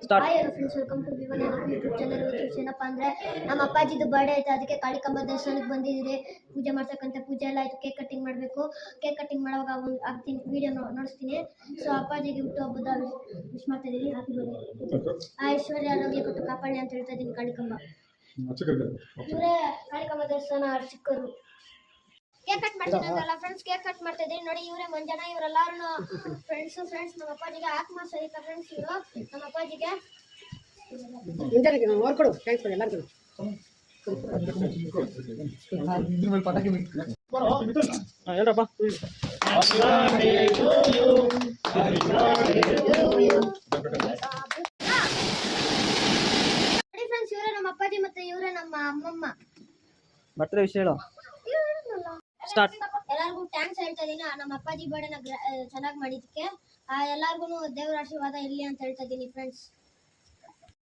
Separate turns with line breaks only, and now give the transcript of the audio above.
Start.
Hi friends, welcome to ವಿವನ್ YouTube channel. ಏನಪ್ಪ ಅಂದರೆ ನಮ್ಮ ಅಪ್ಪಾಜಿದು ಬರ್ಡೇ ಆಯಿತು, ಅದಕ್ಕೆ ಕಾಳಿಕಾಂಬ ದರ್ಶನಕ್ಕೆ ಬಂದಿದ್ದೀರಿ. ಪೂಜೆ ಮಾಡ್ಸಕ್ಕಂತ ಪೂಜೆ ಎಲ್ಲ ಆಯಿತು. ಕೇಕ್ ಕಟ್ಟಿಂಗ್ ಮಾಡಬೇಕು. ಕೇಕ್ ಕಟ್ಟಿಂಗ್ ಮಾಡುವಾಗ ಒಂದು ಆಗ್ತೀನಿ ವಿಡಿಯೋ ನೋಡಿಸ್ತೀನಿ. ಸೊ ಅಪ್ಪಾಜಿಗೆ ಹುಟ್ಟುಹಬ್ಬದ ವಿಶ್ ಮಾಡ್ತಾ ಇದ್ದೀನಿ. Happy birthday. ಐಶ್ವರ್ಯ ಆರೋಗ್ಯ ಕೊಟ್ಟು ಕಾಪಾಡಿ ಅಂತ ಹೇಳ್ತಾ ಇದ್ದೀನಿ. ಕಾಳಿಕಾಂಬ ಇವರೇ ಕಾಳಿಕಾಂಬ ದರ್ಶನ ಅರ್ಚಕರು. ಕೇಕ್ ಕಟ್ ಮಾಡ್ತೀನಿ ಫ್ರೆಂಡ್ಸ್. ಕೇಕ್ ಕಟ್ ಮಾಡ್ತಾ ಇದ್ದೀನಿ ನೋಡಿ. ಇವರೇ ಮಂಜಣ್ಣ, ಇವರೆಲ್ಲರೂ ಫ್ರೆಂಡ್ಸ್. ನಮ್ಮ ಅಪ್ಪಾಜಿಗೆ ಆತ್ಮ ಸಹಿತ ಫ್ರೆಂಡ್ಸ್. ಇವರು ನಮ್ಮ ಅಪ್ಪಾಜಿಗೆ
ಕೊಡು ಥ್ಯಾಂಕ್ಸ್ ಫಾರ್ ಎಲ್ಲರಿಗೂ. ಹೇಳ್ರಪ್ಪ.
ನೋಡಿ ಫ್ರೆಂಡ್ಸ್, ಇವರೇ ನಮ್ಮ ಅಪ್ಪಾಜಿ ಮತ್ತೆ ಇವರೇ ನಮ್ಮ ಅಮ್ಮಮ್ಮ.
ಬರ್ತ್ಡೇ ವಿಷಯ ಹೇಳು. ಸ್ಟಾರ್ಟ್.
ಎಲ್ಲರಿಗೂ ಥ್ಯಾಂಕ್ಸ್ ಹೇಳ್ತಾ ಇದ್ದೀನಿ. ನಮ್ಮ ಅಪ್ಪಾಜಿ ಬರ್ಡೇನ ಚೆನ್ನಾಗಿ ಮಾಡಿದ್ದಕ್ಕೆ ಎಲ್ಲರಿಗೂ ದೇವರ ಆಶೀರ್ವಾದ ಇರಲಿ ಅಂತ ಹೇಳ್ತಾ ಇದ್ದೀನಿ ಫ್ರೆಂಡ್ಸ್.